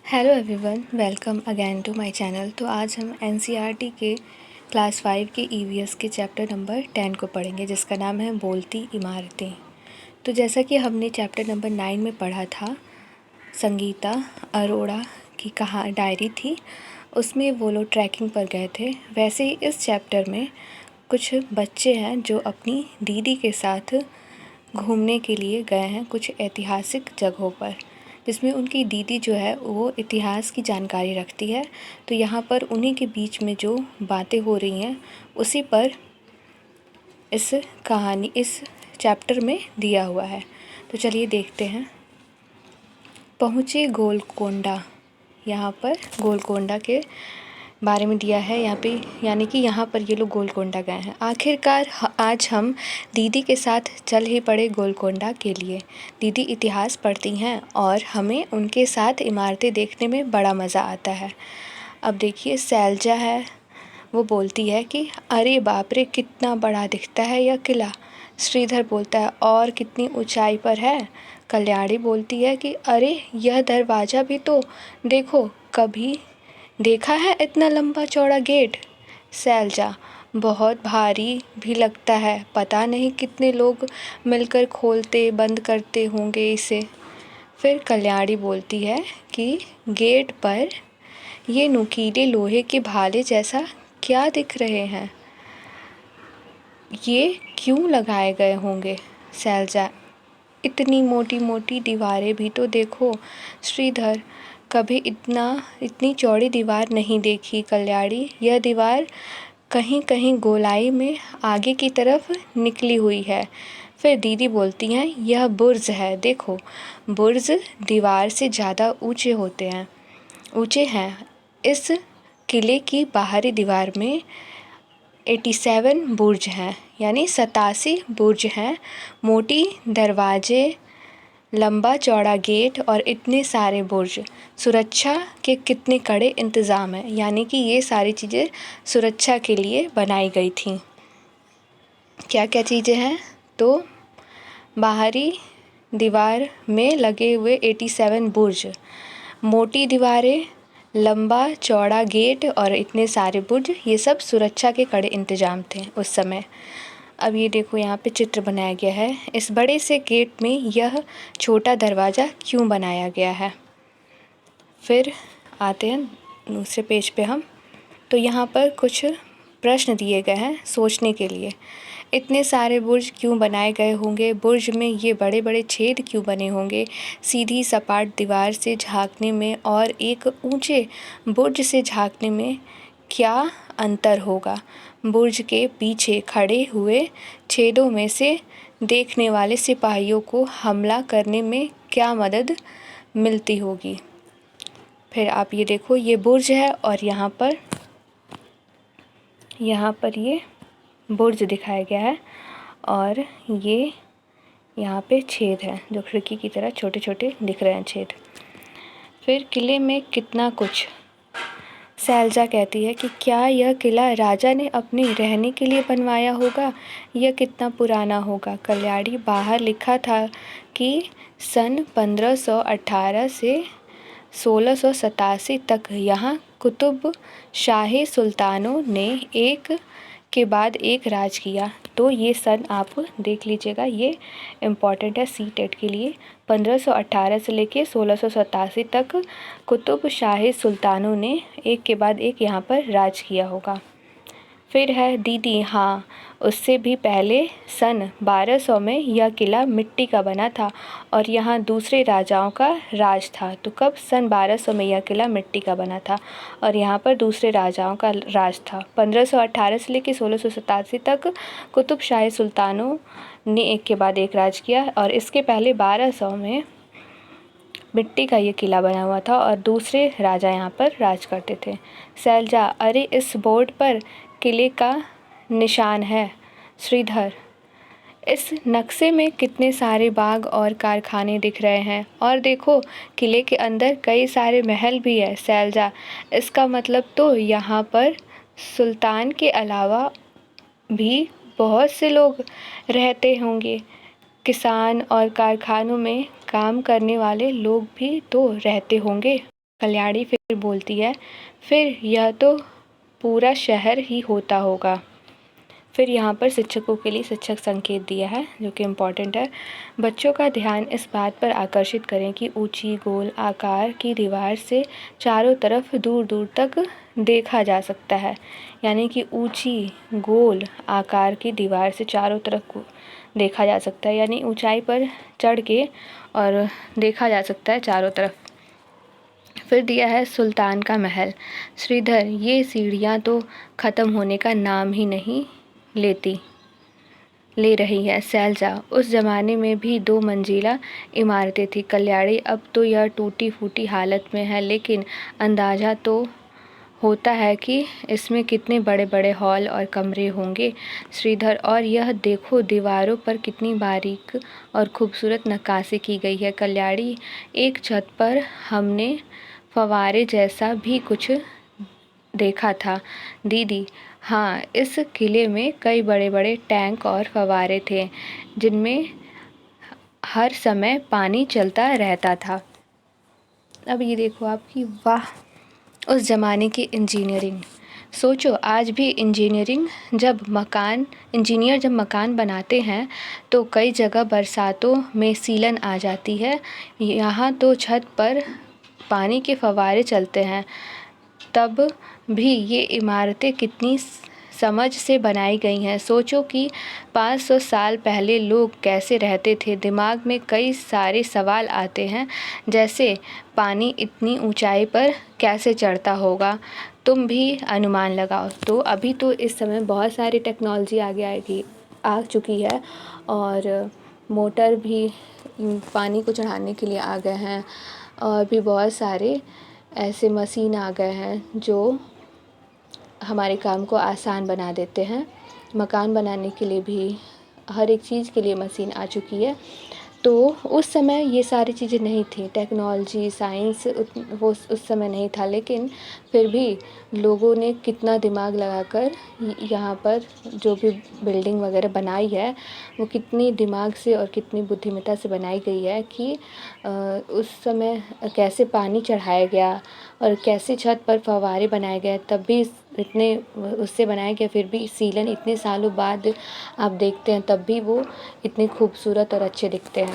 Hello everyone, welcome again to my channel. तो आज हम एनसीईआरटी के क्लास 5 के ईवीएस के चैप्टर नंबर 10 को पढ़ेंगे, जिसका नाम है बोलती इमारतें। तो जैसा कि हमने चैप्टर नंबर 9 में पढ़ा था, संगीता अरोड़ा की डायरी थी, उसमें वो लोग ट्रैकिंग पर गए थे। वैसे ही इस चैप्टर में कुछ बच्चे हैं जो अपनी दीदी के साथ घूमने के लिए गए हैं कुछ ऐतिहासिक जगहों पर, जिसमें उनकी दीदी जो है वो इतिहास की जानकारी रखती है। तो यहाँ पर उन्हीं के बीच में जो बातें हो रही हैं उसी पर इस चैप्टर में दिया हुआ है। तो चलिए देखते हैं। पहुँचे गोलकोंडा, यहाँ पर गोलकोंडा के बारे में दिया है यहाँ पे, यानी कि यहाँ पर ये लोग गोलकोंडा गए हैं। आखिरकार आज हम दीदी के साथ चल ही पड़े गोलकोंडा के लिए। दीदी इतिहास पढ़ती हैं और हमें उनके साथ इमारतें देखने में बड़ा मज़ा आता है। अब देखिए, सैलजा है, वो बोलती है कि अरे बाप रे, कितना बड़ा दिखता है यह किला। श्रीधर बोलता है, और कितनी ऊंचाई पर है। कल्याणी बोलती है कि अरे यह दरवाज़ा भी तो देखो, कभी देखा है इतना लंबा चौड़ा गेट। सैलजा, बहुत भारी भी लगता है, पता नहीं कितने लोग मिलकर खोलते बंद करते होंगे इसे। फिर कल्याणी बोलती है कि गेट पर ये नुकीले लोहे के भाले जैसा क्या दिख रहे हैं, ये क्यों लगाए गए होंगे। सैलजा, इतनी मोटी मोटी दीवारें भी तो देखो। श्रीधर, कभी इतनी चौड़ी दीवार नहीं देखी कल्याणी, यह दीवार कहीं कहीं गोलाई में आगे की तरफ निकली हुई है। फिर दीदी बोलती हैं, यह बुर्ज है, देखो बुर्ज दीवार से ज़्यादा ऊंचे हैं। इस किले की बाहरी दीवार में 87 बुर्ज हैं, यानी 87 बुर्ज हैं। मोटी दरवाजे, लंबा चौड़ा गेट और इतने सारे बुर्ज। सुरक्षा के कितने कड़े इंतज़ाम हैं, यानी कि ये सारी चीज़ें सुरक्षा के लिए बनाई गई थी। क्या क्या चीज़ें हैं? तो बाहरी दीवार में लगे हुए 87 बुर्ज, मोटी दीवारें, लंबा चौड़ा गेट और इतने सारे बुर्ज, ये सब सुरक्षा के कड़े इंतज़ाम थे उस समय। अब ये देखो, यहाँ पे चित्र बनाया गया है। इस बड़े से गेट में यह छोटा दरवाज़ा क्यों बनाया गया है। फिर आते हैं दूसरे पेज पे हम। तो यहाँ पर कुछ प्रश्न दिए गए हैं सोचने के लिए। इतने सारे बुर्ज क्यों बनाए गए होंगे, बुर्ज में ये बड़े बड़े छेद क्यों बने होंगे, सीधी सपाट दीवार से झांकने में और एक ऊंचे बुर्ज से झांकने में क्या अंतर होगा। बुर्ज के पीछे खड़े हुए छेदों में से देखने वाले सिपाहियों को हमला करने में क्या मदद मिलती होगी। फिर आप ये देखो, ये बुर्ज है और यहाँ पर ये बुर्ज दिखाया गया है और ये यहाँ पे छेद है जो खिड़की की तरह छोटे छोटे दिख रहे हैं छेद। फिर किले में कितना कुछ। सैलजा कहती है कि क्या यह किला राजा ने अपने रहने के लिए बनवाया होगा, यह कितना पुराना होगा। कल्याणी, बाहर लिखा था कि सन 1518 से 1687 तक यहाँ कुतुब शाही सुल्तानों ने एक के बाद एक राज किया। तो ये सन आप देख लीजिएगा, ये इम्पॉर्टेंट है सीटेट के लिए। 1518 से लेके 1687 तक कुतुब शाही सुल्तानों ने एक के बाद एक यहाँ पर राज किया होगा। फिर है दीदी, हाँ, उससे भी पहले सन 1200 में यह किला मिट्टी का बना था और यहाँ दूसरे राजाओं का राज था। तो कब? सन 1200 में यह किला मिट्टी का बना था और यहाँ पर दूसरे राजाओं का राज था। 1518 से लेकर 1687 तक कुतुब शाही सुल्तानों ने एक के बाद एक राज किया और इसके पहले 1200 में मिट्टी का ये किला बना हुआ था और दूसरे राजा यहाँ पर राज करते थे। सैलजा, अरे इस बोर्ड पर किले का निशान है। श्रीधर, इस नक्शे में कितने सारे बाग और कारखाने दिख रहे हैं और देखो किले के अंदर कई सारे महल भी है। सैलजा, इसका मतलब तो यहाँ पर सुल्तान के अलावा भी बहुत से लोग रहते होंगे, किसान और कारखानों में काम करने वाले लोग भी तो रहते होंगे। कल्याणी फिर बोलती है, फिर यह तो पूरा शहर ही होता होगा। फिर यहाँ पर शिक्षकों के लिए शिक्षक संकेत दिया है जो कि इम्पॉर्टेंट है। बच्चों का ध्यान इस बात पर आकर्षित करें कि ऊंची गोल आकार की दीवार से चारों तरफ दूर दूर तक देखा जा सकता है। यानी कि ऊंची गोल आकार की दीवार से चारों तरफ देखा जा सकता है, यानी ऊंचाई पर चढ़ के और देखा जा सकता है चारों तरफ। फिर दिया है सुल्तान का महल। श्रीधर, ये सीढ़ियाँ तो ख़त्म होने का नाम ही नहीं ले रही है। सैलजा, उस ज़माने में भी 2 मंजिला इमारतें थी। कल्याणी, अब तो यह टूटी फूटी हालत में है, लेकिन अंदाज़ा तो होता है कि इसमें कितने बड़े बड़े हॉल और कमरे होंगे। श्रीधर, और यह देखो दीवारों पर कितनी बारीक और खूबसूरत नक्काशी की गई है। कल्याणी, एक छत पर हमने फव्वारे जैसा भी कुछ देखा था। दीदी, हाँ, इस किले में कई बड़े बड़े टैंक और फव्वारे थे जिनमें हर समय पानी चलता रहता था। अब ये देखो आपकी, वाह, उस ज़माने की इंजीनियरिंग। सोचो, आज भी इंजीनियर जब मकान बनाते हैं तो कई जगह बरसातों में सीलन आ जाती है। यहाँ तो छत पर पानी के फव्वारे चलते हैं। तब भी ये इमारतें कितनी समझ से बनाई गई हैं। सोचो कि 500 साल पहले लोग कैसे रहते थे। दिमाग में कई सारे सवाल आते हैं, जैसे पानी इतनी ऊंचाई पर कैसे चढ़ता होगा। तुम भी अनुमान लगाओ। तो अभी तो इस समय बहुत सारी टेक्नोलॉजी आ चुकी है और मोटर भी पानी को चढ़ाने के लिए आ गए हैं, और भी बहुत सारे ऐसे मशीन आ गए हैं जो हमारे काम को आसान बना देते हैं। मकान बनाने के लिए भी हर एक चीज़ के लिए मशीन आ चुकी है। तो उस समय ये सारी चीज़ें नहीं थी, टेक्नोलॉजी साइंस वो उस समय नहीं था, लेकिन फिर भी लोगों ने कितना दिमाग लगाकर यहाँ पर जो भी बिल्डिंग वगैरह बनाई है वो कितनी दिमाग से और कितनी बुद्धिमत्ता से बनाई गई है कि उस समय कैसे पानी चढ़ाया गया और कैसे छत पर फव्वारे बनाए गए। तब भी इतने उससे बनाया गया, फिर भी सीलन इतने सालों बाद आप देखते हैं तब भी वो इतने खूबसूरत और अच्छे दिखते हैं।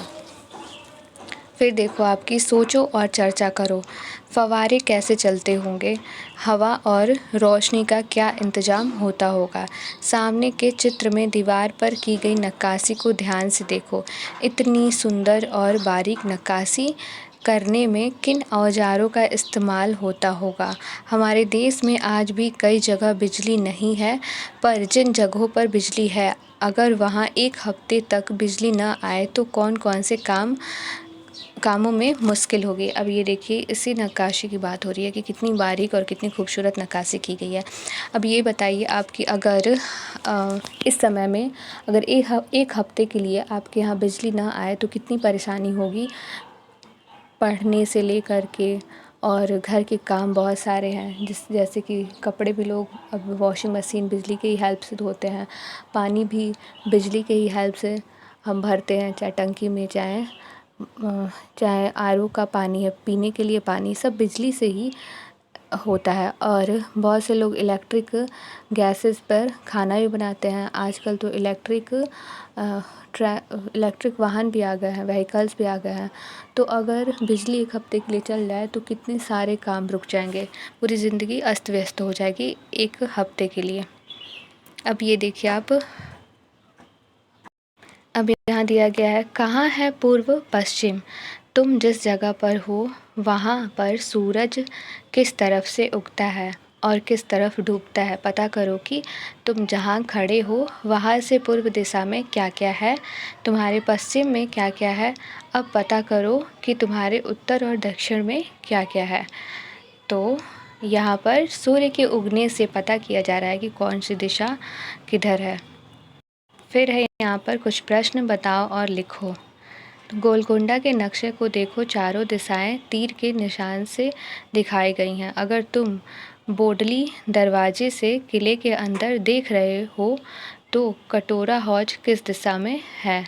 फिर देखो आपकी, सोचो और चर्चा करो। फव्वारे कैसे चलते होंगे, हवा और रोशनी का क्या इंतज़ाम होता होगा। सामने के चित्र में दीवार पर की गई नक्काशी को ध्यान से देखो। इतनी सुंदर और बारीक नक्काशी करने में किन औजारों का इस्तेमाल होता होगा। हमारे देश में आज भी कई जगह बिजली नहीं है, पर जिन जगहों पर बिजली है, अगर वहाँ 1 हफ्ते तक बिजली न आए तो कौन कौन से कामों में मुश्किल होगी। अब ये देखिए, इसी नक्काशी की बात हो रही है कि कितनी बारीक और कितनी खूबसूरत नक्काशी की गई है। अब ये बताइए आपकी, अगर इस समय में अगर 1 हफ्ते के लिए आपके यहाँ बिजली ना आए तो कितनी परेशानी होगी। पढ़ने से लेकर के और घर के काम बहुत सारे हैं, जैसे कि कपड़े भी लोग अब वॉशिंग मशीन बिजली के ही हेल्प से धोते हैं। पानी भी बिजली के ही हेल्प से हम भरते हैं, चाहे टंकी में, चाहे आरओ का पानी है, पीने के लिए पानी सब बिजली से ही होता है। और बहुत से लोग इलेक्ट्रिक गैसेस पर खाना भी बनाते हैं। आजकल तो इलेक्ट्रिक वाहन भी आ गए हैं, व्हीकल्स भी आ गए हैं। तो अगर बिजली 1 हफ्ते के लिए चल जाए तो कितने सारे काम रुक जाएंगे, पूरी ज़िंदगी अस्त व्यस्त हो जाएगी 1 हफ्ते के लिए। अब ये देखिए आप, अब यहाँ दिया गया है, कहाँ है पूर्व पश्चिम। तुम जिस जगह पर हो वहाँ पर सूरज किस तरफ से उगता है और किस तरफ डूबता है। पता करो कि तुम जहाँ खड़े हो वहाँ से पूर्व दिशा में क्या क्या है, तुम्हारे पश्चिम में क्या क्या है। अब पता करो कि तुम्हारे उत्तर और दक्षिण में क्या क्या है। तो यहाँ पर सूर्य के उगने से पता किया जा रहा है कि कौन सी दिशा किधर है। फिर है यहाँ पर कुछ प्रश्न बताओ और लिखो। गोलकुंडा के नक्शे को देखो, चारों दिशाएं तीर के निशान से दिखाई गई हैं। अगर तुम बोडली दरवाजे से किले के अंदर देख रहे हो तो कटोरा हौज किस दिशा में है।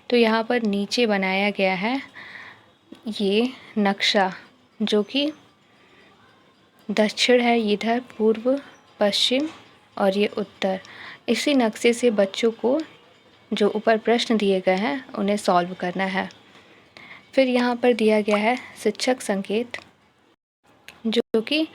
तो यहाँ पर नीचे बनाया गया है ये नक्शा, जो कि दक्षिण है इधर, पूर्व, पश्चिम और ये उत्तर। इसी नक्शे से बच्चों को जो ऊपर प्रश्न दिए गए हैं उन्हें सॉल्व करना है। फिर यहाँ पर दिया गया है शिक्षक संकेत, जो कि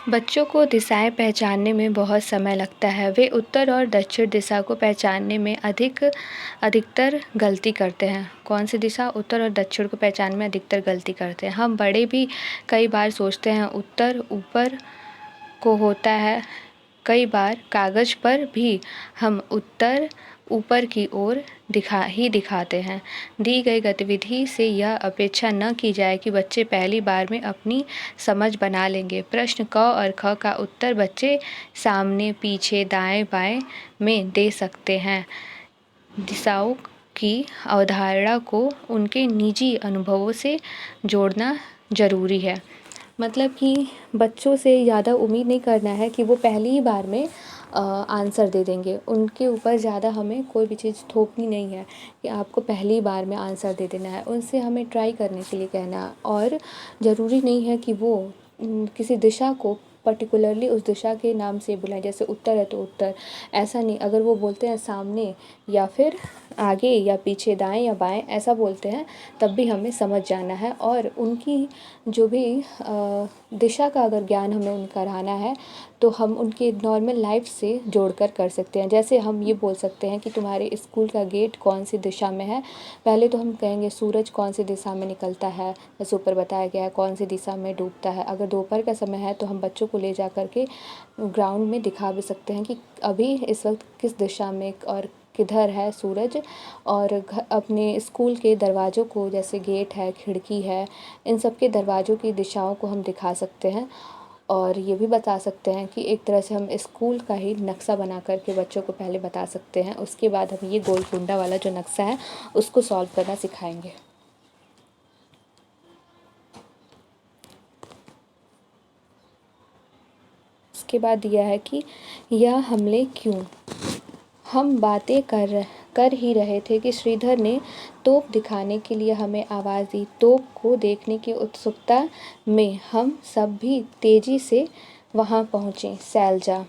बच्चों को दिशाएं पहचानने में बहुत समय लगता है। वे उत्तर और दक्षिण दिशा को पहचानने में अधिकतर गलती करते हैं। कौन सी दिशा? उत्तर और दक्षिण को पहचानने में अधिकतर गलती करते हैं। हम बड़े भी कई बार सोचते हैं उत्तर ऊपर को होता है। कई बार कागज़ पर भी हम उत्तर ऊपर की ओर दिखाते हैं। दी गई गतिविधि से यह अपेक्षा न की जाए कि बच्चे पहली बार में अपनी समझ बना लेंगे। प्रश्न क और ख का उत्तर बच्चे सामने, पीछे, दाएं बाएं में दे सकते हैं। दिशाओं की अवधारणा को उनके निजी अनुभवों से जोड़ना ज़रूरी है। मतलब कि बच्चों से ज़्यादा उम्मीद नहीं करना है कि वो पहली ही बार में आंसर दे देंगे। उनके ऊपर ज़्यादा हमें कोई भी चीज़ थोपनी नहीं है कि आपको पहली बार में आंसर दे देना है। उनसे हमें ट्राई करने के लिए कहना है, और ज़रूरी नहीं है कि वो किसी दिशा को पर्टिकुलरली उस दिशा के नाम से बुलाएं। जैसे उत्तर है तो उत्तर, ऐसा नहीं। अगर वो बोलते हैं सामने या फिर आगे या पीछे, दाएं या बाएं, ऐसा बोलते हैं, तब भी हमें समझ जाना है। और उनकी जो भी दिशा का अगर ज्ञान हमें उनका रहना है तो हम उनके नॉर्मल लाइफ से जोड़कर कर सकते हैं। जैसे हम ये बोल सकते हैं कि तुम्हारे स्कूल का गेट कौन सी दिशा में है। पहले तो हम कहेंगे सूरज कौन सी दिशा में निकलता है, जैसे ऊपर बताया गया है, कौन सी दिशा में डूबता है। अगर दोपहर का समय है तो हम बच्चों को ले जा कर के ग्राउंड में दिखा भी सकते हैं कि अभी इस वक्त किस दिशा में और किधर है सूरज। और अपने स्कूल के दरवाज़ों को, जैसे गेट है, खिड़की है, इन सब के दरवाज़ों की दिशाओं को हम दिखा सकते हैं। और ये भी बता सकते हैं कि एक तरह से हम स्कूल का ही नक्शा बना करके बच्चों को पहले बता सकते हैं। उसके बाद हम ये गोल कुंडा वाला जो नक्शा है उसको सॉल्व करना सिखाएंगे। इसके बाद दिया है कि यह हमले क्यों। हम बातें कर ही रहे थे कि श्रीधर ने तोप दिखाने के लिए हमें आवाज़ दी। तोप को देखने की उत्सुकता में हम सब भी तेज़ी से वहाँ पहुँचे। सैलजा,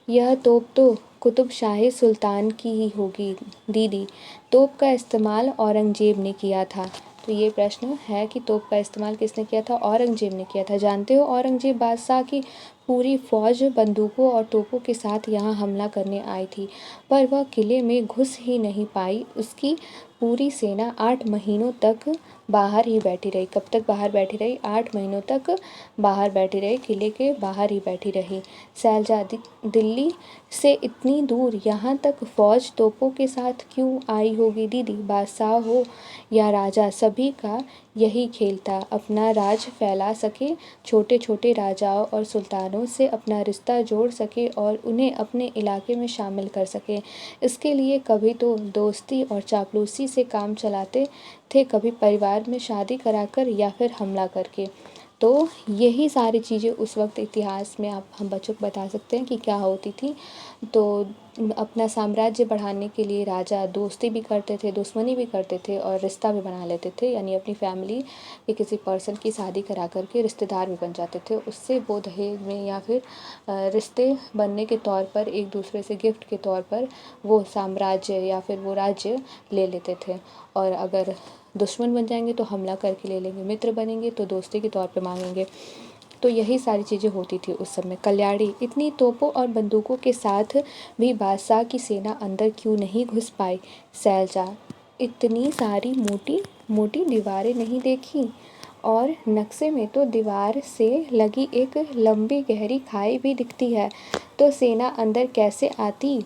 यह तोप तो कुतुबशाही सुल्तान की ही होगी दीदी। तोप का इस्तेमाल औरंगजेब ने किया था। तो ये प्रश्न है कि तोप का इस्तेमाल किसने किया था? औरंगजेब ने किया था। जानते हो, औरंगजेब बादशाह की पूरी फौज बंदूकों और तोपों के साथ यहाँ हमला करने आई थी, पर वह किले में घुस ही नहीं पाई। उसकी पूरी सेना 8 महीनों तक बाहर ही बैठी रही। कब तक बाहर बैठी रही? 8 महीनों तक बाहर बैठी रही, किले के बाहर ही बैठी रही। सैलजा, दिल्ली से इतनी दूर यहाँ तक फौज तोपों के साथ क्यों आई होगी दीदी? बादशाह हो या राजा, सभी का यही खेल था, अपना राज फैला सके, छोटे छोटे राजाओं और सुल्तानों से अपना रिश्ता जोड़ सके और उन्हें अपने इलाके में शामिल कर सके। इसके लिए कभी तो दोस्ती और चापलूसी से काम चलाते थे, कभी परिवार में शादी कराकर या फिर हमला करके। तो यही सारी चीज़ें उस वक्त इतिहास में हम बच्चों को बता सकते हैं कि क्या होती थी। तो अपना साम्राज्य बढ़ाने के लिए राजा दोस्ती भी करते थे, दुश्मनी भी करते थे और रिश्ता भी बना लेते थे, यानी अपनी फैमिली के किसी पर्सन की शादी करा करके रिश्तेदार भी बन जाते थे। उससे वो दहेज में या फिर रिश्ते बनने के तौर पर एक दूसरे से गिफ्ट के तौर पर वो साम्राज्य या फिर वो राज्य ले लेते थे। और अगर दुश्मन बन जाएंगे तो हमला करके ले लेंगे, मित्र बनेंगे तो दोस्ती के तौर पे मांगेंगे। तो यही सारी चीज़ें होती थी उस समय। कल्याणी, इतनी तोपों और बंदूकों के साथ भी बादशाह की सेना अंदर क्यों नहीं घुस पाई? सैलजा, इतनी सारी मोटी मोटी दीवारें नहीं देखी, और नक्शे में तो दीवार से लगी एक लंबी गहरी खाई भी दिखती है, तो सेना अंदर कैसे आती?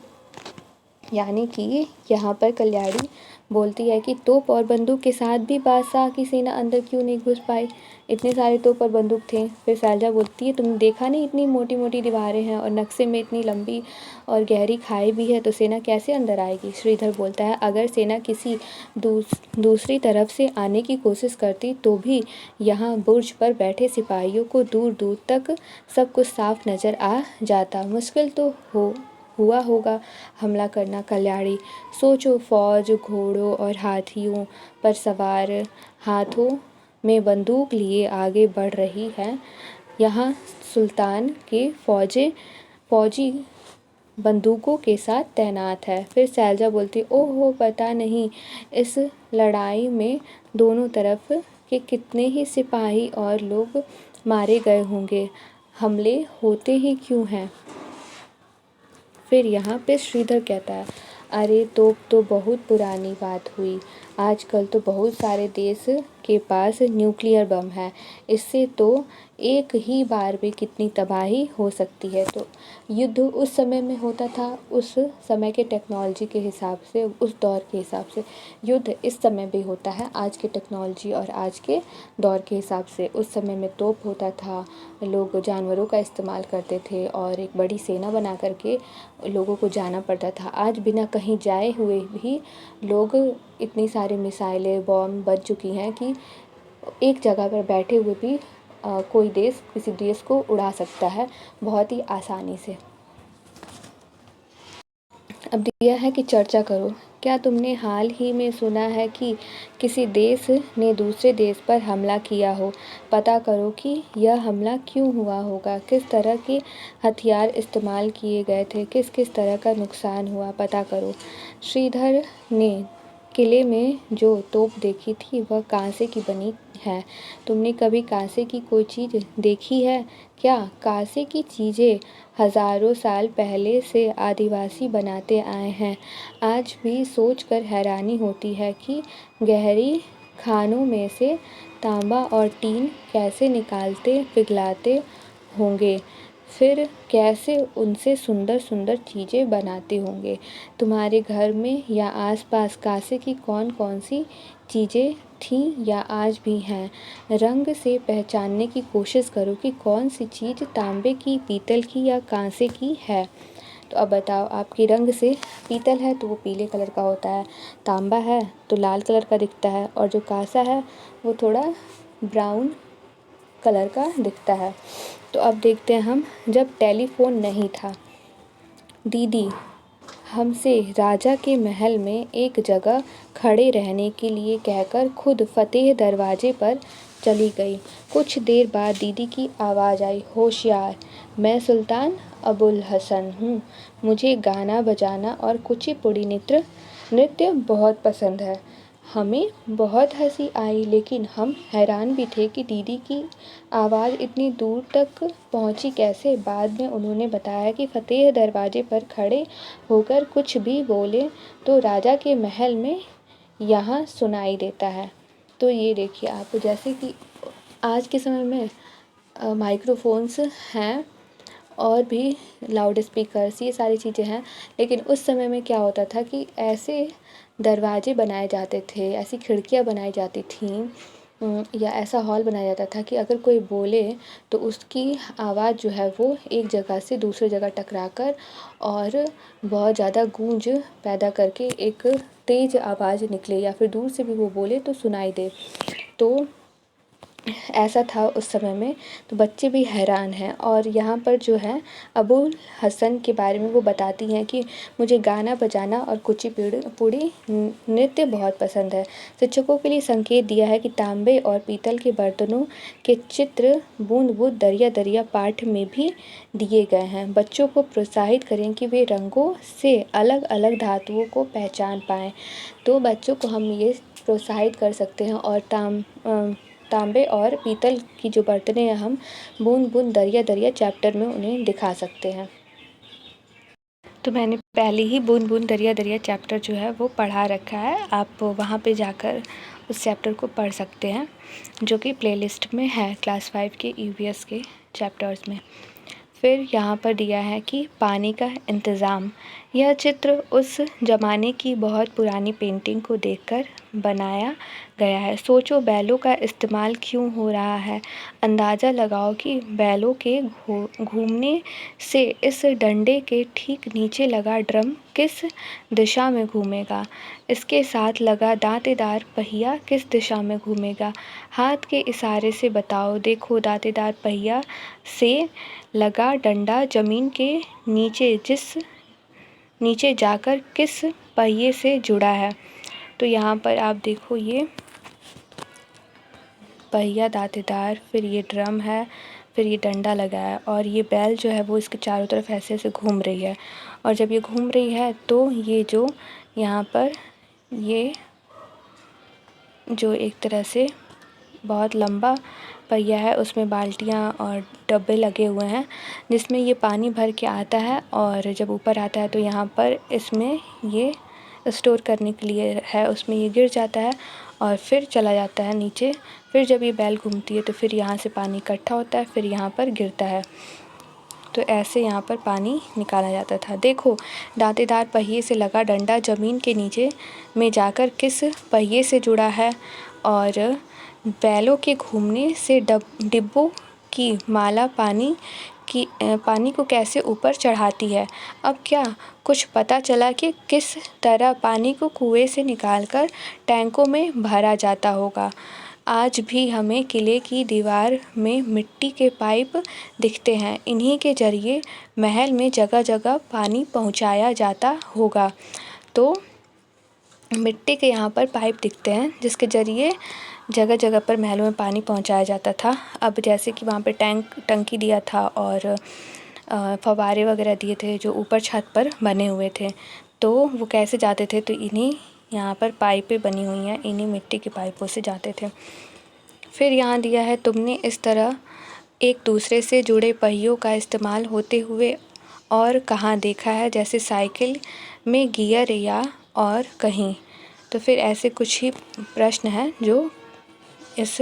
यानी कि यहाँ पर कल्याणी बोलती है कि तोप और बंदूक के साथ भी बादशाह की सेना अंदर क्यों नहीं घुस पाई? इतने सारे तोप और बंदूक थे। फिर सैलजा बोलती है, तुमने देखा नहीं इतनी मोटी मोटी दीवारें हैं और नक्शे में इतनी लंबी और गहरी खाई भी है, तो सेना कैसे अंदर आएगी? श्रीधर बोलता है, अगर सेना किसी दूसरी तरफ से आने की कोशिश करती तो भी यहाँ बुर्ज पर बैठे सिपाहियों को दूर दूर तक सब कुछ साफ नज़र आ जाता। मुश्किल तो हुआ होगा हमला करना। कल्याणी, सोचो, फौज घोड़ों और हाथियों पर सवार, हाथों में बंदूक लिए आगे बढ़ रही है। यहाँ सुल्तान के फौजी बंदूकों के साथ तैनात है। फिर सैलजा बोलती, ओहो पता नहीं इस लड़ाई में दोनों तरफ के कितने ही सिपाही और लोग मारे गए होंगे, हमले होते ही क्यों हैं। फिर यहाँ पे श्रीधर कहता है, अरे तो बहुत पुरानी बात हुई, आजकल तो बहुत सारे देश के पास न्यूक्लियर बम है, इससे तो एक ही बार में कितनी तबाही हो सकती है। तो युद्ध उस समय में होता था, उस समय के टेक्नोलॉजी के हिसाब से, उस दौर के हिसाब से। युद्ध इस समय भी होता है आज के टेक्नोलॉजी और आज के दौर के हिसाब से। उस समय में तोप होता था, लोग जानवरों का इस्तेमाल करते थे और एक बड़ी सेना बना करके लोगों को जाना पड़ता था। आज बिना कहीं जाए हुए भी लोग, इतनी सारी मिसाइलें बॉम्ब बन चुकी हैं कि एक जगह पर बैठे हुए भी कोई देश किसी देश को उड़ा सकता है बहुत ही आसानी से। अब दिया है कि चर्चा करो। क्या तुमने हाल ही में सुना है कि किसी देश ने दूसरे देश पर हमला किया हो? पता करो कि यह हमला क्यों हुआ होगा, किस तरह के हथियार इस्तेमाल किए गए थे, किस किस तरह का नुकसान हुआ, पता करो। श्रीधर ने किले में जो तोप देखी थी वह कांसे की बनी है। तुमने कभी कांसे की कोई चीज़ देखी है क्या? कांसे की चीज़ें हजारों साल पहले से आदिवासी बनाते आए हैं। आज भी सोचकर हैरानी होती है कि गहरी खानों में से तांबा और टीन कैसे निकालते पिघलाते होंगे, फिर कैसे उनसे सुंदर सुंदर चीज़ें बनाते होंगे। तुम्हारे घर में या आसपास कांसे की कौन कौन सी चीज़ें थीं या आज भी हैं? रंग से पहचानने की कोशिश करो कि कौन सी चीज़ तांबे की, पीतल की या कांसे की है। तो अब बताओ, आपकी रंग से पीतल है तो वो पीले कलर का होता है, तांबा है तो लाल कलर का दिखता है, और जो कांसा है वो थोड़ा ब्राउन कलर का दिखता है। तो अब देखते हैं हम, जब टेलीफोन नहीं था, दीदी हमसे राजा के महल में एक जगह खड़े रहने के लिए कहकर खुद फतेह दरवाजे पर चली गई। कुछ देर बाद दीदी की आवाज़ आई, होशियार, मैं सुल्तान अबुल हसन हूँ, मुझे गाना बजाना और कुचिपुड़ी नृत्य बहुत पसंद है। हमें बहुत हंसी आई, लेकिन हम हैरान भी थे कि दीदी की आवाज़ इतनी दूर तक पहुंची कैसे। बाद में उन्होंने बताया कि फतेह दरवाजे पर खड़े होकर कुछ भी बोले तो राजा के महल में यहाँ सुनाई देता है। तो ये देखिए आप, जैसे कि आज के समय में माइक्रोफोन्स हैं और भी लाउड स्पीकर्स, ये सारी चीज़ें हैं, लेकिन उस समय में क्या होता था कि ऐसे दरवाजे बनाए जाते थे, ऐसी खिड़कियाँ बनाई जाती थीं, या ऐसा हॉल बनाया जाता था कि अगर कोई बोले तो उसकी आवाज़ जो है वो एक जगह से दूसरी जगह टकरा कर और बहुत ज़्यादा गूंज पैदा करके एक तेज़ आवाज़ निकले, या फिर दूर से भी वो बोले तो सुनाई दे। तो ऐसा था उस समय में। तो बच्चे भी हैरान हैं। और यहाँ पर जो है अबुल हसन के बारे में वो बताती हैं कि मुझे गाना बजाना और कुचिपुड़ी नृत्य बहुत पसंद है। शिक्षकों के लिए संकेत दिया है कि तांबे और पीतल के बर्तनों के चित्र बूंद बूंद दरिया दरिया पाठ में भी दिए गए हैं। बच्चों को प्रोत्साहित करें कि वे रंगों से अलग अलग धातुओं को पहचान पाएँ। तो बच्चों को हम ये प्रोत्साहित कर सकते हैं, और तांबे और पीतल की जो बर्तनें हैं हम बूंद बूंद दरिया दरिया चैप्टर में उन्हें दिखा सकते हैं। तो मैंने पहले ही बूंद बूंद दरिया दरिया चैप्टर जो है वो पढ़ा रखा है, आप वहाँ पे जाकर उस चैप्टर को पढ़ सकते हैं, जो कि प्लेलिस्ट में है क्लास 5 के ईवीएस के चैप्टर्स में। फिर यहाँ पर दिया है कि पानी का इंतज़ाम। यह चित्र उस ज़माने की बहुत पुरानी पेंटिंग को देखकर बनाया गया है। सोचो बैलों का इस्तेमाल क्यों हो रहा है। अंदाज़ा लगाओ कि बैलों के घूमने से इस डंडे के ठीक नीचे लगा ड्रम किस दिशा में घूमेगा। इसके साथ लगा दांतेदार पहिया किस दिशा में घूमेगा। हाथ के इशारे से बताओ। देखो दांतेदार पहिया से लगा डंडा ज़मीन के नीचे जाकर किस पहिए से जुड़ा है। तो यहाँ पर आप देखो, ये पहिया दांतेदार, फिर ये ड्रम है, फिर ये डंडा लगाया और ये बैल जो है वो इसके चारों तरफ ऐसे ऐसे घूम रही है। और जब ये घूम रही है तो ये जो यहाँ पर ये जो एक तरह से बहुत लंबा पहिया है उसमें बाल्टियाँ और डब्बे लगे हुए हैं जिसमें ये पानी भर के आता है और जब ऊपर आता है तो यहाँ पर इसमें ये स्टोर करने के लिए है, उसमें ये गिर जाता है और फिर चला जाता है नीचे। फिर जब ये बैल घूमती है तो फिर यहाँ से पानी इकट्ठा होता है, फिर यहाँ पर गिरता है। तो ऐसे यहाँ पर पानी निकाला जाता था। देखो दांतेदार पहिए से लगा डंडा ज़मीन के नीचे में जाकर किस पहिए से जुड़ा है और बैलों के घूमने से डिब्बों की माला पानी को कैसे ऊपर चढ़ाती है। अब क्या कुछ पता चला कि किस तरह पानी को कुएं से निकालकर टैंकों में भरा जाता होगा। आज भी हमें किले की दीवार में मिट्टी के पाइप दिखते हैं, इन्हीं के ज़रिए महल में जगह जगह पानी पहुंचाया जाता होगा। तो मिट्टी के यहाँ पर पाइप दिखते हैं जिसके ज़रिए जगह जगह पर महलों में पानी पहुंचाया जाता था। अब जैसे कि वहाँ पे टंकी दिया था और फव्वारे वगैरह दिए थे जो ऊपर छत पर बने हुए थे, तो वो कैसे जाते थे, तो इन्हीं यहाँ पर पाइपें बनी हुई हैं, इन्हीं मिट्टी के पाइपों से जाते थे। फिर यहाँ दिया है, तुमने इस तरह एक दूसरे से जुड़े पहियों का इस्तेमाल होते हुए और कहाँ देखा है, जैसे साइकिल में गियर या और कहीं। तो फिर ऐसे कुछ ही प्रश्न हैं जो इस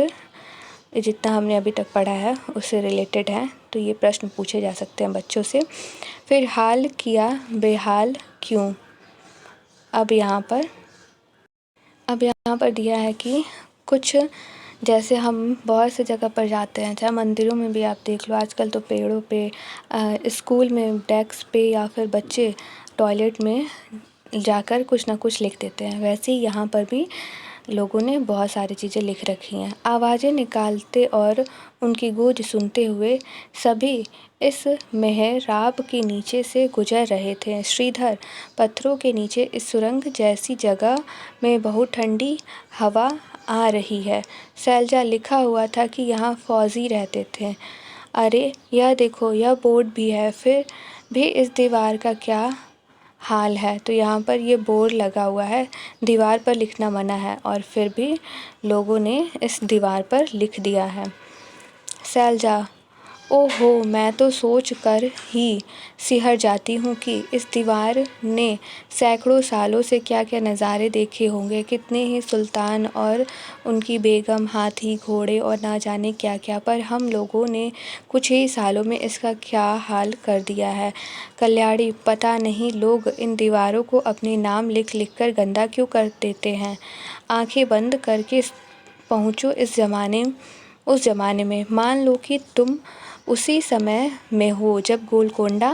जितना हमने अभी तक पढ़ा है उससे रिलेटेड है, तो ये प्रश्न पूछे जा सकते हैं बच्चों से। फिर हाल किया बेहाल क्यों। अब यहाँ पर दिया है कि कुछ जैसे हम बहुत सी जगह पर जाते हैं, चाहे मंदिरों में भी आप देख लो, आजकल तो पेड़ों पे, स्कूल में डेस्क पे या फिर बच्चे टॉयलेट में जाकर कुछ ना कुछ लिख देते हैं। वैसे ही यहाँ पर भी लोगों ने बहुत सारी चीज़ें लिख रखी हैं। आवाज़ें निकालते और उनकी गूंज सुनते हुए सभी इस मेहराब के नीचे से गुजर रहे थे। श्रीधर, पत्थरों के नीचे इस सुरंग जैसी जगह में बहुत ठंडी हवा आ रही है। शैलजा, लिखा हुआ था कि यहाँ फौजी रहते थे। अरे यह देखो, यह बोर्ड भी है, फिर भी इस दीवार का क्या हाल है। तो यहाँ पर ये बोर्ड लगा हुआ है, दीवार पर लिखना मना है और फिर भी लोगों ने इस दीवार पर लिख दिया है। शैलजा, ओहो, मैं तो सोच कर ही सिहर जाती हूँ कि इस दीवार ने सैकड़ों सालों से क्या क्या नज़ारे देखे होंगे, कितने ही सुल्तान और उनकी बेगम, हाथी, घोड़े और ना जाने क्या क्या, पर हम लोगों ने कुछ ही सालों में इसका क्या हाल कर दिया है। कल्याणी, पता नहीं लोग इन दीवारों को अपने नाम लिख लिख कर गंदा क्यों कर देते हैं। आंखें बंद करके पहुँचो उस ज़माने में। मान लो कि तुम उसी समय में हो जब गोलकोंडा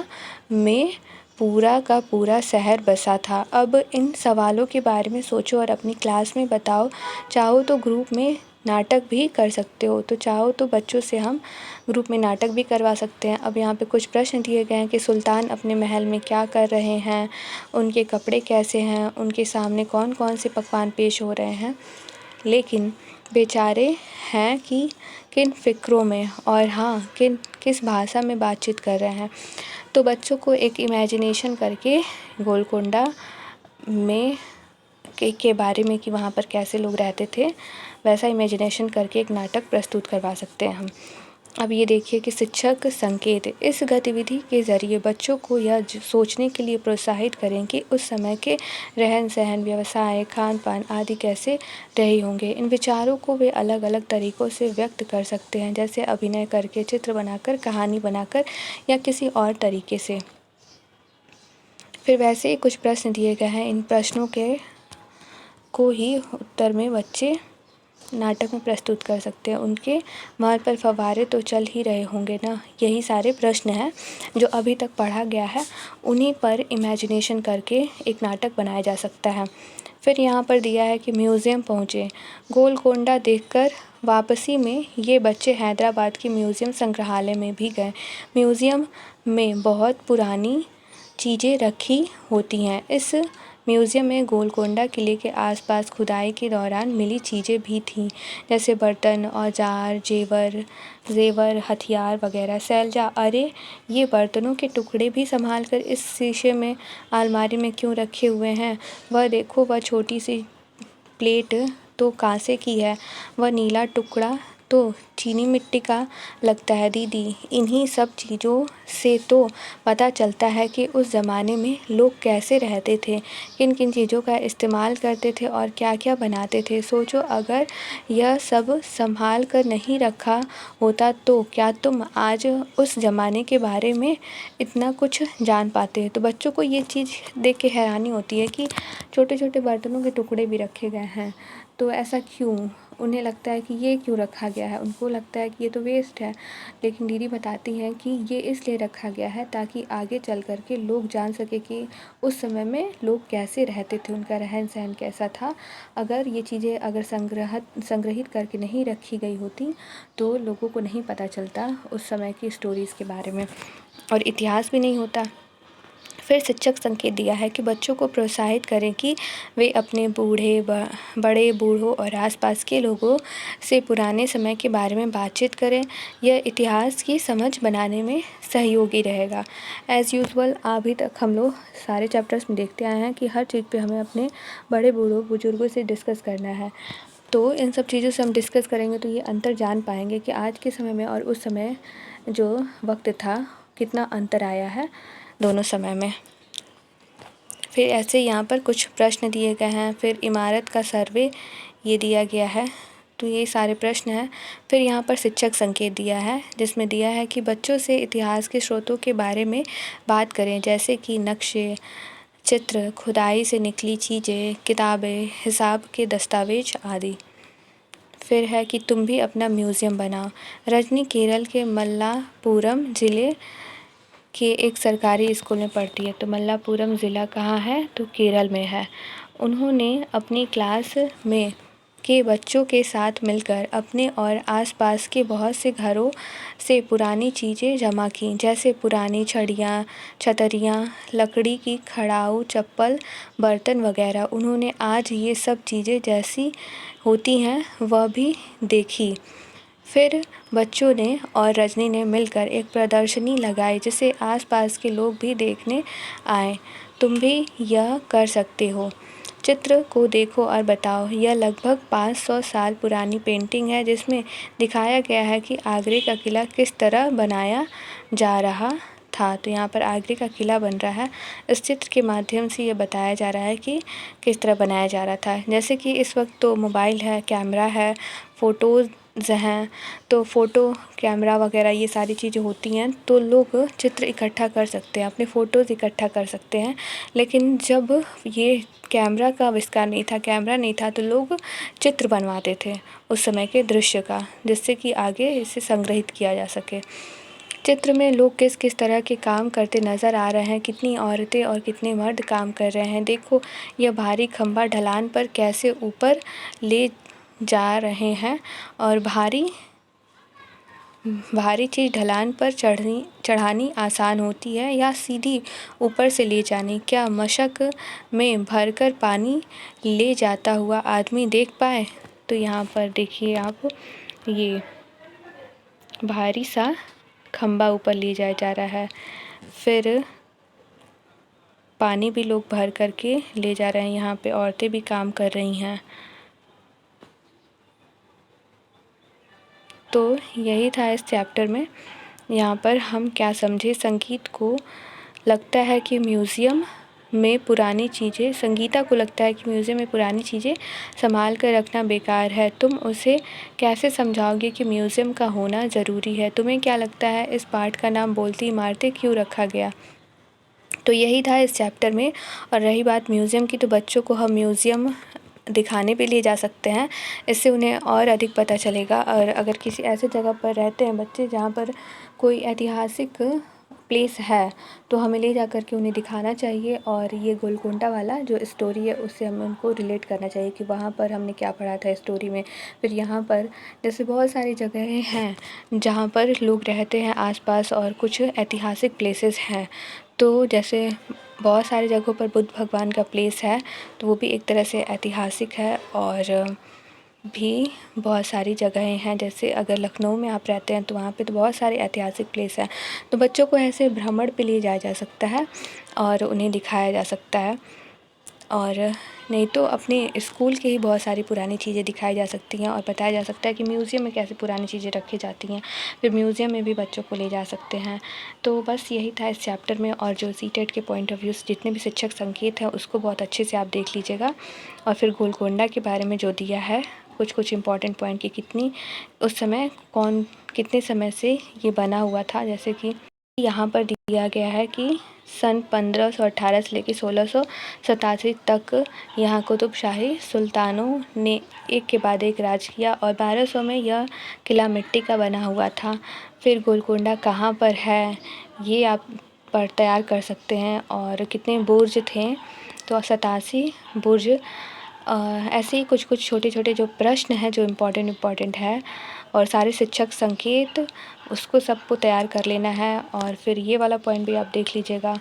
में पूरा का पूरा शहर बसा था। अब इन सवालों के बारे में सोचो और अपनी क्लास में बताओ। चाहो तो ग्रुप में नाटक भी कर सकते हो, तो चाहो तो बच्चों से हम ग्रुप में नाटक भी करवा सकते हैं। अब यहाँ पे कुछ प्रश्न दिए गए हैं कि सुल्तान अपने महल में क्या कर रहे हैं, उनके कपड़े कैसे हैं, उनके सामने कौन कौन से पकवान पेश हो रहे हैं, लेकिन बेचारे हैं कि किन फ़िक्रों में और हाँ किस भाषा में बातचीत कर रहे हैं। तो बच्चों को एक इमेजिनेशन करके गोलकोंडा में के बारे में कि वहाँ पर कैसे लोग रहते थे, वैसा इमेजिनेशन करके एक नाटक प्रस्तुत करवा सकते हैं हम। अब ये देखिए कि शिक्षक संकेत, इस गतिविधि के ज़रिए बच्चों को यह सोचने के लिए प्रोत्साहित करें कि उस समय के रहन सहन, व्यवसाय, खान पान आदि कैसे रहे होंगे। इन विचारों को वे अलग अलग तरीक़ों से व्यक्त कर सकते हैं, जैसे अभिनय करके, चित्र बनाकर, कहानी बनाकर या किसी और तरीके से। फिर वैसे ही कुछ प्रश्न दिए गए हैं, इन प्रश्नों को ही उत्तर में बच्चे नाटक में प्रस्तुत कर सकते हैं। उनके महल पर फव्वारे तो चल ही रहे होंगे ना। यही सारे प्रश्न हैं जो अभी तक पढ़ा गया है, उन्हीं पर इमेजिनेशन करके एक नाटक बनाया जा सकता है। फिर यहाँ पर दिया है कि म्यूज़ियम पहुँचे। गोलकोंडा देखकर वापसी में ये बच्चे हैदराबाद की म्यूज़ियम संग्रहालय में भी गए। म्यूज़ियम में बहुत पुरानी चीज़ें रखी होती हैं। इस म्यूज़ियम में गोलकोंडा किले के आसपास खुदाई के दौरान मिली चीज़ें भी थीं, जैसे बर्तन, औजार, जेवर, हथियार वगैरह। शैलजा: अरे, ये बर्तनों के टुकड़े भी संभाल कर इस शीशे में अलमारी में क्यों रखे हुए हैं? वह देखो, वह छोटी सी प्लेट तो कांसे की है, वह नीला टुकड़ा तो चीनी मिट्टी का लगता है दीदी। इन्हीं सब चीज़ों से तो पता चलता है कि उस ज़माने में लोग कैसे रहते थे, किन किन चीज़ों का इस्तेमाल करते थे और क्या क्या बनाते थे। सोचो, अगर यह सब संभाल कर नहीं रखा होता तो क्या तुम आज उस ज़माने के बारे में इतना कुछ जान पाते। तो बच्चों को ये चीज़ देख के हैरानी होती है कि छोटे छोटे बर्तनों के टुकड़े भी रखे गए हैं, तो ऐसा क्यों? उन्हें लगता है कि ये क्यों रखा गया है, उनको लगता है कि ये तो वेस्ट है। लेकिन दीदी बताती हैं कि ये इसलिए रखा गया है ताकि आगे चल कर के लोग जान सके कि उस समय में लोग कैसे रहते थे, उनका रहन सहन कैसा था। अगर ये चीज़ें अगर संग्रहित करके नहीं रखी गई होती तो लोगों को नहीं पता चलता उस समय की स्टोरीज़ के बारे में, और इतिहास भी नहीं होता। फिर शिक्षक संकेत दिया है कि बच्चों को प्रोत्साहित करें कि वे अपने बड़े बूढ़ों और आसपास के लोगों से पुराने समय के बारे में बातचीत करें। यह इतिहास की समझ बनाने में सहयोगी रहेगा। एज़ यूजुअल अभी तक हम लोग सारे चैप्टर्स में देखते आए हैं कि हर चीज़ पे हमें अपने बड़े बूढ़ों बुजुर्गों से डिस्कस करना है। तो इन सब चीज़ों से हम डिस्कस करेंगे तो ये अंतर जान पाएंगे कि आज के समय में और उस समय जो वक्त था कितना अंतर आया है दोनों समय में। फिर ऐसे यहाँ पर कुछ प्रश्न दिए गए हैं। फिर इमारत का सर्वे ये दिया गया है, तो ये सारे प्रश्न हैं। फिर यहाँ पर शिक्षक संकेत दिया है, जिसमें दिया है कि बच्चों से इतिहास के स्रोतों के बारे में बात करें, जैसे कि नक्शे, चित्र, खुदाई से निकली चीज़ें, किताबें, हिसाब के दस्तावेज आदि। फिर है कि तुम भी अपना म्यूज़ियम बनाओ। रजनी केरल के मल्लापुरम ज़िले के एक सरकारी स्कूल में पढ़ती है। तो मल्लापुरम ज़िला कहाँ है? तो केरल में है। उन्होंने अपनी क्लास में के बच्चों के साथ मिलकर अपने और आसपास के बहुत से घरों से पुरानी चीज़ें जमा की, जैसे पुरानी छड़ियाँ, छतरियाँ, लकड़ी की खड़ाऊ, चप्पल, बर्तन वगैरह। उन्होंने आज ये सब चीज़ें जैसी होती हैं वह भी देखी। फिर बच्चों ने और रजनी ने मिलकर एक प्रदर्शनी लगाई, जिसे आसपास के लोग भी देखने आए। तुम भी यह कर सकते हो। चित्र को देखो और बताओ। यह लगभग 500 साल पुरानी पेंटिंग है, जिसमें दिखाया गया है कि आगरे का किला किस तरह बनाया जा रहा था। तो यहाँ पर आगरे का किला बन रहा है। इस चित्र के माध्यम से ये बताया जा रहा है कि किस तरह बनाया जा रहा था। जैसे कि इस वक्त तो मोबाइल है, कैमरा है, फ़ोटोज़ हैं, तो फ़ोटो कैमरा वगैरह ये सारी चीज़ें होती हैं, तो लोग चित्र इकट्ठा कर सकते हैं, अपने फ़ोटोज़ इकट्ठा कर सकते हैं। लेकिन जब ये कैमरा का आविष्कार नहीं था, कैमरा नहीं था, तो लोग चित्र बनवाते थे उस समय के दृश्य का, जिससे कि आगे इसे संग्रहित किया जा सके। चित्र में लोग किस किस तरह के काम करते नज़र आ रहे हैं, कितनी औरतें और कितने मर्द काम कर रहे हैं। देखो, यह भारी खंभा ढलान पर कैसे ऊपर ले जा रहे हैं, और भारी चीज़ ढलान पर चढ़ानी आसान होती है या सीधी ऊपर से ले जानी। क्या मशक में भरकर पानी ले जाता हुआ आदमी देख पाए? तो यहाँ पर देखिए आप, ये भारी सा खंबा ऊपर ले जाया जा रहा है। फिर पानी भी लोग भर करके ले जा रहे हैं। यहाँ पे औरतें भी काम कर रही हैं। तो यही था इस चैप्टर में। यहाँ पर हम क्या समझे, संगीत को लगता है कि म्यूज़ियम में पुरानी चीज़ें संगीता को लगता है कि म्यूज़ियम में पुरानी चीज़ें संभाल कर रखना बेकार है। तुम उसे कैसे समझाओगे कि म्यूज़ियम का होना ज़रूरी है? तुम्हें क्या लगता है इस पाठ का नाम बोलती इमारतें क्यों रखा गया? तो यही था इस चैप्टर में। और रही बात म्यूज़ियम की, तो बच्चों को हम म्यूज़ियम दिखाने भी ले जा सकते हैं, इससे उन्हें और अधिक पता चलेगा। और अगर किसी ऐसे जगह पर रहते हैं बच्चे जहाँ पर कोई ऐतिहासिक प्लेस है, तो हमें ले जा कर के उन्हें दिखाना चाहिए। और ये गोलकोंडा वाला जो स्टोरी है उससे हमें उनको रिलेट करना चाहिए कि वहाँ पर हमने क्या पढ़ा था स्टोरी में। फिर यहाँ पर जैसे बहुत सारी जगहें हैं जहाँ पर लोग रहते हैं आसपास, और कुछ ऐतिहासिक प्लेसेस हैं, तो जैसे बहुत सारी जगहों पर बुद्ध भगवान का प्लेस है, तो वो भी एक तरह से ऐतिहासिक है। और भी बहुत सारी जगहें हैं, जैसे अगर लखनऊ में आप रहते हैं तो वहाँ पे तो बहुत सारे ऐतिहासिक प्लेस हैं। तो बच्चों को ऐसे भ्रमण पे ले जाया जा सकता है और उन्हें दिखाया जा सकता है। और नहीं तो अपने स्कूल की ही बहुत सारी पुरानी चीज़ें दिखाई जा सकती हैं और बताया जा सकता है कि म्यूज़ियम में कैसे पुरानी चीज़ें रखी जाती हैं। फिर म्यूज़ियम में भी बच्चों को ले जा सकते हैं। तो बस यही था इस चैप्टर में। और जो सीटेट के पॉइंट ऑफ व्यूज़ जितने भी शिक्षक संकेत हैं उसको बहुत अच्छे से आप देख लीजिएगा। और फिर गोलकोंडा के बारे में जो दिया है कुछ इम्पॉर्टेंट पॉइंट की कितनी उस समय कितने समय से ये बना हुआ था, जैसे कि यहाँ पर दिया गया है कि सन 1518 से लेकर 1687 तक यहाँ कुतुबशाही सुल्तानों ने एक के बाद एक राज किया और 1200 में यह किला मिट्टी का बना हुआ था। फिर गोलकोंडा कहाँ पर है ये आप पर तैयार कर सकते हैं। और कितने बुर्ज थे, तो 87 बुर्ज। ऐसे ही कुछ छोटे छोटे जो प्रश्न हैं जो इम्पॉर्टेंट है, और सारे शिक्षक संकेत उसको सबको तैयार कर लेना है। और फिर ये वाला पॉइंट भी आप देख लीजिएगा।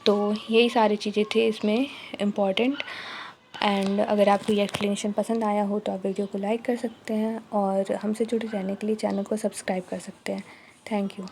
तो यही सारी चीज़ें थी इसमें इम्पॉर्टेंट। एंड अगर आपको ये एक्सप्लेनेशन पसंद आया हो तो आप वीडियो को लाइक कर सकते हैं और हमसे जुड़े रहने के लिए चैनल को सब्सक्राइब कर सकते हैं। Thank you.